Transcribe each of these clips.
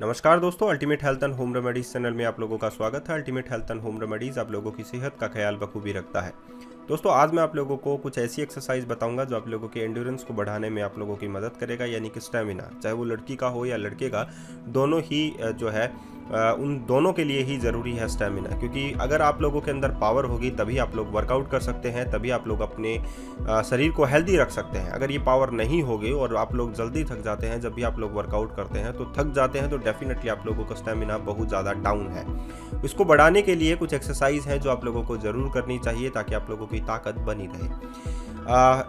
नमस्कार दोस्तों, ultimate health and home remedies channel में आप लोगों का स्वागत है। Ultimate health and home remedies आप लोगों की सेहत का ख्याल बखूबी रखता है। दोस्तों, आज मैं आप लोगों को कुछ ऐसी एक्सरसाइज बताऊंगा जो आप लोगों के एंड्योरेंस को बढ़ाने में आप लोगों की मदद करेगा, यानी कि स्टेमिना, चाहे वो लड़की का हो या लड़के का, दोनों ही जो है उन दोनों के लिए ही ज़रूरी है स्टेमिना। क्योंकि अगर आप लोगों के अंदर पावर होगी तभी आप लोग वर्कआउट कर सकते हैं, तभी आप लोग अपने शरीर को हेल्दी रख सकते हैं। अगर ये पावर नहीं होगी और आप लोग जल्दी थक जाते हैं, जब भी आप लोग वर्कआउट करते हैं तो थक जाते हैं, तो डेफिनेटली आप लोगों का स्टेमिना बहुत ज़्यादा डाउन है। इसको बढ़ाने के लिए कुछ एक्सरसाइज हैं जो आप लोगों को ज़रूर करनी चाहिए ताकि आप लोगों की ताकत बनी रहे।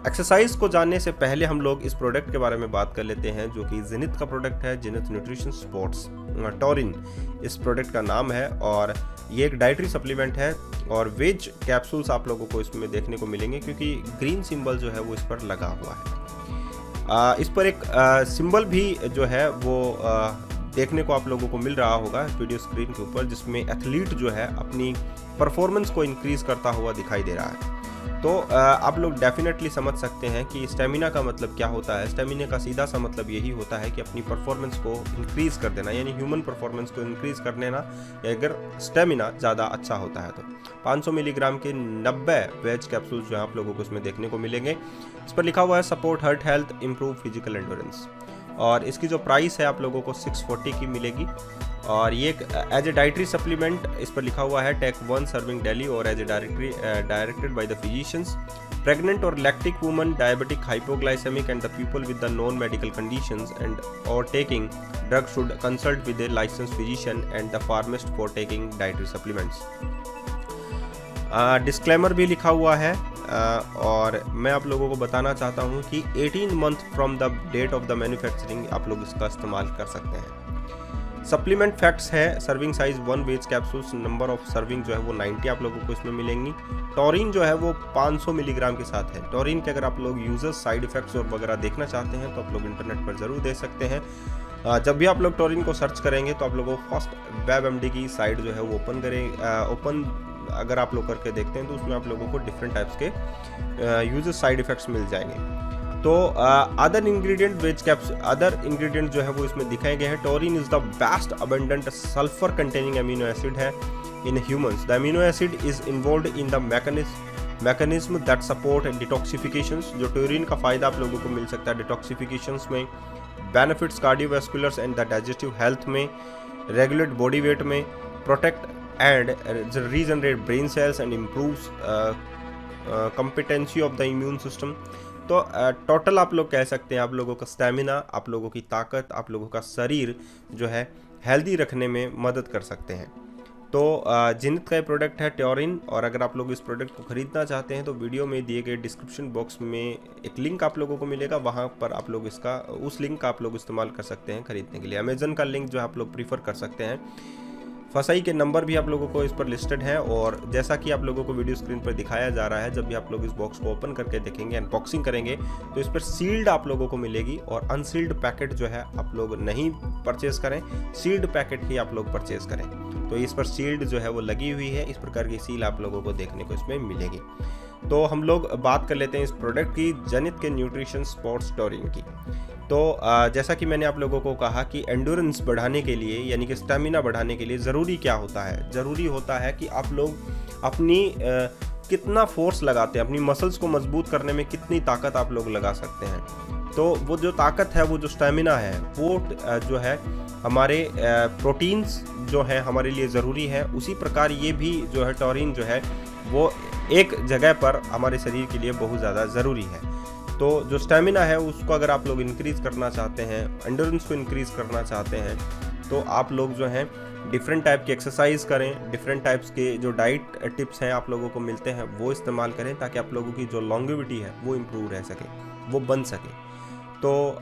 एक्सरसाइज को जानने से पहले हम लोग इस प्रोडक्ट के बारे में बात कर लेते हैं, जो कि जेनिथ का प्रोडक्ट है, जेनिथ न्यूट्रिशन स्पोर्ट्स टॉरिन इस प्रोडक्ट का नाम है। और ये एक डाइटरी सप्लीमेंट है और वेज कैप्सूल्स आप लोगों को इसमें देखने को मिलेंगे, क्योंकि ग्रीन सिंबल जो है वो इस पर लगा हुआ है। इस पर एक सिंबल भी जो है वो देखने को आप लोगों को मिल रहा होगा वीडियो स्क्रीन के ऊपर, जिसमें एथलीट जो है अपनी परफॉर्मेंस को इंक्रीज करता हुआ दिखाई दे रहा है। तो आप लोग डेफिनेटली समझ सकते हैं कि स्टेमिना का मतलब क्या होता है। स्टेमिना का सीधा सा मतलब यही होता है कि अपनी परफॉर्मेंस को इंक्रीज कर देना, यानी ह्यूमन परफॉर्मेंस को इंक्रीज कर देना। अगर स्टेमिना ज़्यादा अच्छा होता है तो 500 मिलीग्राम के 90 वेज कैप्सूल्स जो आप लोगों को इसमें देखने को मिलेंगे। इस पर लिखा हुआ है support heart health, improve physical endurance, और इसकी जो प्राइस है आप लोगों को 640 की मिलेगी। और ये एज ए डाइटरी सप्लीमेंट इस पर लिखा हुआ है टेक 1 सर्विंग डेली और as a directed by the physicians. Pregnant और lactic woman, diabetic, hypoglycemic and the people with the non medical conditions and और taking drug should consult with a licence physician and the pharmacist for taking dietary supplements. Disclaimer भी लिखा हुआ है। और मैं आप लोगों को बताना चाहता हूं कि 18 month from the date of the manufacturing आप लोग इसका इस्तेमाल कर सकते हैं। सप्लीमेंट फैक्ट्स है, serving size 1 veg capsules, number of serving जो है वो 90 आप लोगों को इसमें मिलेंगी। टॉरिन जो है वो 500 मिलीग्राम के साथ है। टॉरिन के अगर आप लोग यूजर्स, साइड इफेक्ट्स और वगैरह देखना चाहते हैं तो आप लोग इंटरनेट पर ज़रूर देख सकते हैं। जब भी आप लोग टॉरिन को सर्च करेंगे तो आप लोगों को फर्स्ट WebMD की साइट जो है वो ओपन अगर आप लोग करके देखते हैं तो उसमें आप लोगों को डिफरेंट टाइप्स के यूजर साइड इफेक्ट्स मिल जाएंगे। तो अदर इंग्रेडिएंट जो है वो इसमें दिखाए गए हैं। Taurine is the best abundant sulphur containing amino acid है in humans. The amino acid is involved in the mechanism that support detoxifications. जो टॉरिन का फायदा आप लोगों को मिल सकता है डिटॉक्सिफिकेशंस में, benefits cardiovasculars and the digestive health में, रेगुलेट बॉडी वेट में, protect and regenerate brain cells and improves competency of the immune system. तो टोटल आप लोग कह सकते हैं आप लोगों का स्टेमिना, आप लोगों की ताकत, आप लोगों का शरीर जो है हेल्दी रखने में मदद कर सकते हैं। तो जेनिथ का ये प्रोडक्ट है टॉरिन, और अगर आप लोग इस प्रोडक्ट को खरीदना चाहते हैं तो वीडियो में दिए गए डिस्क्रिप्शन बॉक्स में एक लिंक आप लोगों को मिलेगा, वहाँ पर आप लोग उस लिंक का आप लोग इस्तेमाल कर सकते हैं खरीदने के लिए। अमेजन का लिंक जो है आप लोग प्रीफर कर सकते हैं। फसाई के नंबर भी आप लोगों को इस पर लिस्टेड है, और जैसा कि आप लोगों को वीडियो स्क्रीन पर दिखाया जा रहा है, जब भी आप लोग इस बॉक्स को ओपन करके देखेंगे, अनबॉक्सिंग करेंगे, तो इस पर सील्ड आप लोगों को मिलेगी। और अनसील्ड पैकेट जो है आप लोग नहीं परचेज करें, सील्ड पैकेट ही आप लोग परचेज करें। तो इस पर सील्ड जो है वो लगी हुई है, इस प्रकार की सील आप लोगों को देखने को इसमें मिलेगी। तो हम लोग बात कर लेते हैं इस प्रोडक्ट की, जेनिथ के न्यूट्रिशन स्पोर्ट्स टॉरिन की। तो जैसा कि मैंने आप लोगों को कहा कि एंड्योरेंस बढ़ाने के लिए, यानी कि स्टेमिना बढ़ाने के लिए ज़रूरी क्या होता है? ज़रूरी होता है कि आप लोग अपनी कितना फोर्स लगाते हैं, अपनी मसल्स को मजबूत करने में कितनी ताकत आप लोग लगा सकते हैं। तो वो जो ताकत है, वो जो स्टेमिना है, वो जो है हमारे प्रोटीन्स जो है हमारे लिए ज़रूरी है। उसी प्रकार ये भी जो है टॉरिन जो है वो एक जगह पर हमारे शरीर के लिए बहुत ज़्यादा ज़रूरी है। तो जो स्टेमिना है उसको अगर आप लोग इंक्रीज़ करना चाहते हैं, एंड्योरेंस को इंक्रीज़ करना चाहते हैं, तो आप लोग जो हैं डिफरेंट टाइप की एक्सरसाइज करें, डिफरेंट टाइप्स के जो डाइट टिप्स हैं आप लोगों को मिलते हैं वो इस्तेमाल करें, ताकि आप लोगों की जो लॉन्गेविटी है वो इम्प्रूव रह सके, वो बन सके। तो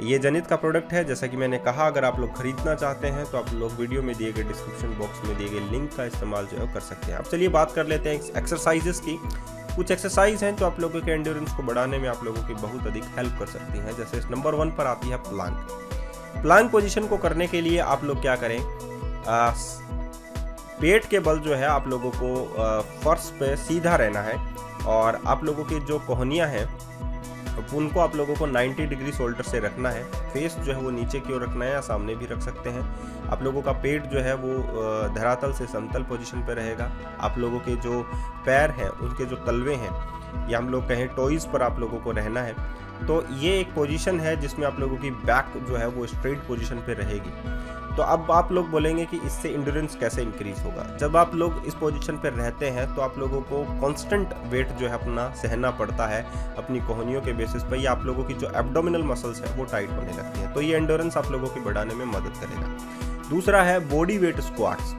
ये जेनिथ का प्रोडक्ट है। जैसा कि मैंने कहा, अगर आप लोग खरीदना चाहते हैं तो आप लोग वीडियो में दिए गए डिस्क्रिप्शन बॉक्स में दिए गए लिंक का इस्तेमाल जो है कर सकते हैं। अब चलिए बात कर लेते हैं एक्सरसाइजेस की। कुछ एक्सरसाइज हैं जो आप लोगों के एंड्योरेंस को बढ़ाने में आप लोगों की बहुत अधिक हेल्प कर सकती हैं। जैसे नंबर 1 पर आती है प्लांक पोजीशन को करने के लिए आप लोग क्या करें, पेट के बल जो है आप लोगों को फर्श पे सीधा रहना है, और आप लोगों की जो कोहनियाँ हैं उनको आप लोगों को 90 डिग्री शोल्डर से रखना है। फेस जो है वो नीचे की ओर रखना है या सामने भी रख सकते हैं। आप लोगों का पेट जो है वो धरातल से समतल पोजीशन पे रहेगा। आप लोगों के जो पैर हैं उनके जो तलवे हैं या हम लोग कहें टॉइज पर आप लोगों को रहना है। तो ये एक पोजीशन है जिसमें आप लोगों की बैक जो है वो स्ट्रेट पोजीशन पे रहेगी। तो अब आप लोग बोलेंगे कि इससे इंड्योरेंस कैसे इंक्रीज होगा। जब आप लोग इस पोजीशन पर रहते हैं तो आप लोगों को कांस्टेंट वेट जो है अपना सहना पड़ता है अपनी कोहनियों के बेसिस पर, या आप लोगों की जो एब्डोमिनल मसल्स हैं वो टाइट होने लगती हैं। तो ये इंड्योरेंस आप लोगों की बढ़ाने में मदद करेगा। दूसरा है body weight squats.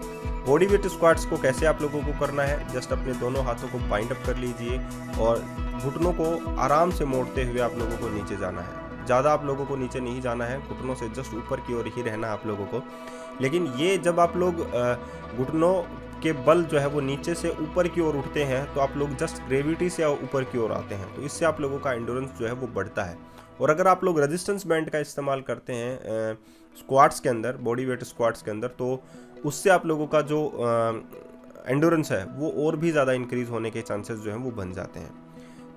Body weight squats को कैसे आप लोगों को करना है, जस्ट अपने दोनों हाथों को बाइंड अप कर लीजिए और घुटनों को आराम से मोड़ते हुए आप लोगों को नीचे जाना है। ज़्यादा आप लोगों को नीचे नहीं जाना है, घुटनों से जस्ट ऊपर की ओर ही रहना है आप लोगों को। लेकिन ये जब आप लोग घुटनों के बल जो है वो नीचे से ऊपर की ओर उठते हैं तो आप लोग जस्ट ग्रेविटी से ऊपर की ओर आते हैं। तो इससे आप लोगों का एंड्योरेंस जो है वो बढ़ता है। और अगर आप लोग रेजिस्टेंस बैंड का इस्तेमाल करते हैं स्क्वाट्स के अंदर, बॉडी वेट स्क्वाट्स के अंदर, तो उससे आप लोगों का जो एंड्योरेंस है वो और भी ज़्यादा इंक्रीज़ होने के चांसेस जो हैं वो बन जाते हैं।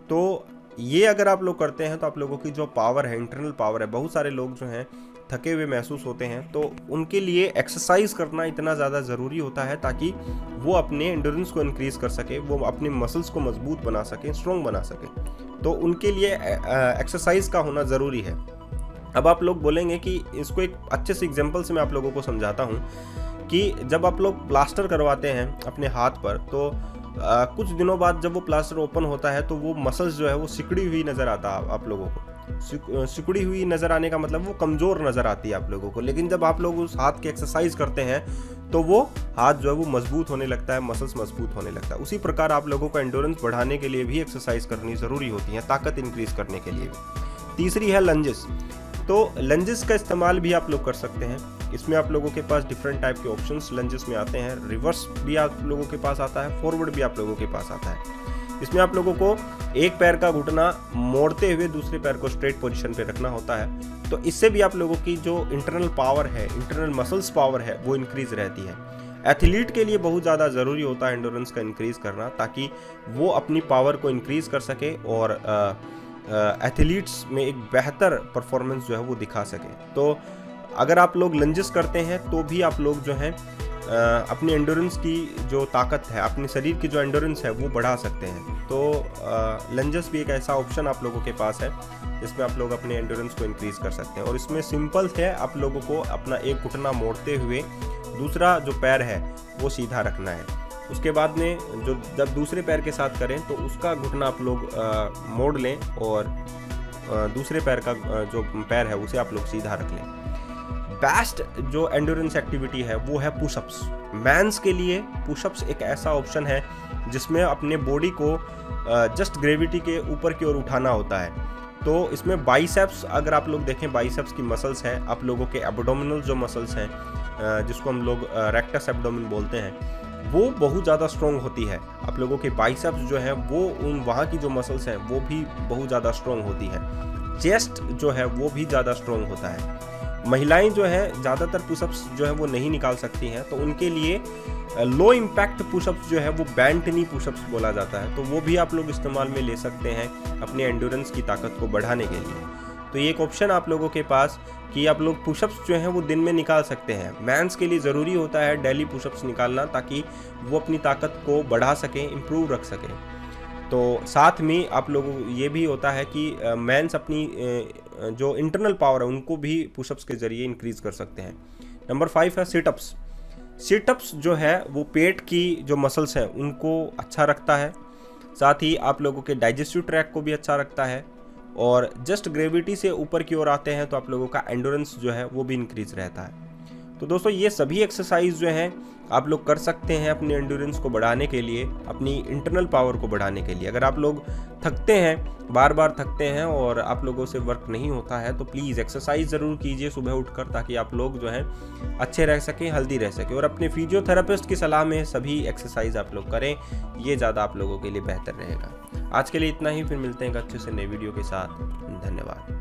तो ये अगर आप लोग करते हैं तो आप लोगों की जो पावर है, इंटरनल पावर है, बहुत सारे लोग जो हैं थके हुए महसूस होते हैं, तो उनके लिए एक्सरसाइज करना इतना ज़्यादा ज़रूरी होता है ताकि वो अपने एंड्योरेंस को इंक्रीज़ कर सके, वो अपने मसल्स को मजबूत बना सकें, स्ट्रॉन्ग बना सकें। तो उनके लिए एक्सरसाइज का होना ज़रूरी है। अब आप लोग बोलेंगे कि इसको एक अच्छे से एग्जाम्पल से मैं आप लोगों को समझाता हूँ कि जब आप लोग प्लास्टर करवाते हैं अपने हाथ पर, तो कुछ दिनों बाद जब वो प्लास्टर ओपन होता है तो वो मसल्स जो है वो सिकुड़ी हुई नज़र आता है आप लोगों को। सिकुड़ी हुई नज़र आने का मतलब वो कमज़ोर नज़र आती है आप लोगों को। लेकिन जब आप लोग उस हाथ की एक्सरसाइज करते हैं तो वो हाथ जो है वो मजबूत होने लगता है, मसल्स मजबूत होने लगता है। उसी प्रकार आप लोगों को एंड्योरेंस बढ़ाने के लिए भी एक्सरसाइज करनी ज़रूरी होती है, ताकत इंक्रीज करने के लिए भी। तीसरी है लंजेस। तो लंजेस का इस्तेमाल भी आप लोग कर सकते हैं। इसमें आप लोगों के पास डिफरेंट टाइप के ऑप्शंस लंजेस में आते हैं। रिवर्स भी आप लोगों के पास आता है, फॉरवर्ड भी आप लोगों के पास आता है। इसमें आप लोगों को एक पैर का घुटना मोड़ते हुए दूसरे पैर को स्ट्रेट पोजीशन पे रखना होता है। तो इससे भी आप लोगों की जो इंटरनल पावर है, इंटरनल मसल्स पावर है, वो इंक्रीज रहती है। एथलीट के लिए बहुत ज़्यादा ज़रूरी होता है एंड्योरेंस का इंक्रीज करना, ताकि वो अपनी पावर को इंक्रीज कर सके और एथलीट्स में एक बेहतर परफॉर्मेंस जो है वो दिखा सके। तो अगर आप लोग लंजेस करते हैं तो भी आप लोग जो हैं अपनी एंड्योरेंस की जो ताकत है, अपने शरीर की जो एंड्योरेंस है वो बढ़ा सकते हैं। तो लंजेस भी एक ऐसा ऑप्शन आप लोगों के पास है जिसमें आप लोग अपने एंड्योरेंस को इंक्रीज कर सकते हैं। और इसमें सिंपल है, आप लोगों को अपना एक घुटना मोड़ते हुए दूसरा जो पैर है वो सीधा रखना है। उसके बाद में जो जब दूसरे पैर के साथ करें तो उसका घुटना आप लोग मोड़ लें और दूसरे पैर का जो पैर है उसे आप लोग सीधा रख लें। बेस्ट जो एंड्योरेंस एक्टिविटी है वो है पुशअप्स। मैंस के लिए पुशअप्स एक ऐसा ऑप्शन है जिसमें अपने बॉडी को जस्ट ग्रेविटी के ऊपर की ओर उठाना होता है। तो इसमें बाइसेप्स, अगर आप लोग देखें बाइसेप्स की मसल्स हैं, आप लोगों के एब्डोमिनल जो मसल्स हैं जिसको हम लोग रेक्टस एब्डोमिन बोलते हैं, वो बहुत ज़्यादा स्ट्रॉन्ग होती है। आप लोगों के बाइसेप्स जो हैं वो वहाँ की जो मसल्स हैं वो भी बहुत ज़्यादा स्ट्रॉन्ग होती है। चेस्ट जो है वो भी ज़्यादा स्ट्रॉन्ग होता है। महिलाएं जो है ज़्यादातर पुशअप्स जो है वो नहीं निकाल सकती हैं, तो उनके लिए लो इम्पैक्ट पुशअप्स जो है वो बैंट नी पुशअप्स बोला जाता है, तो वो भी आप लोग इस्तेमाल में ले सकते हैं अपने एंड्योरेंस की ताकत को बढ़ाने के लिए। तो ये एक ऑप्शन आप लोगों के पास कि आप लोग पुशअप्स जो हैं वो दिन में निकाल सकते हैं। मैंस के लिए ज़रूरी होता है डेली पुशअप्स निकालना, ताकि वो अपनी ताकत को बढ़ा सकें, इम्प्रूव रख सकें। तो साथ में आप लोगों ये भी होता है कि मैंस अपनी जो इंटरनल पावर है उनको भी पुशअप्स के ज़रिए इंक्रीज़ कर सकते हैं। नंबर 5 है सिटअप्स। सिटअप्स जो है वो पेट की जो मसल्स हैं उनको अच्छा रखता है, साथ ही आप लोगों के डाइजेस्टिव ट्रैक को भी अच्छा रखता है, और जस्ट ग्रेविटी से ऊपर की ओर आते हैं तो आप लोगों का एंड्योरेंस जो है वो भी इंक्रीज रहता है। तो दोस्तों ये सभी एक्सरसाइज जो हैं आप लोग कर सकते हैं अपने एंड्योरेंस को बढ़ाने के लिए, अपनी इंटरनल पावर को बढ़ाने के लिए। अगर आप लोग थकते हैं, बार बार थकते हैं और आप लोगों से वर्क नहीं होता है, तो प्लीज़ एक्सरसाइज ज़रूर कीजिए सुबह उठकर, ताकि आप लोग जो हैं अच्छे रह सकें, हेल्दी रह सकें। और अपने फिजियोथेरेपिस्ट की सलाह में सभी एक्सरसाइज आप लोग करें, ये ज़्यादा आप लोगों के लिए बेहतर रहेगा। आज के लिए इतना ही, फिर मिलते हैं एक अच्छे से नए वीडियो के साथ। धन्यवाद।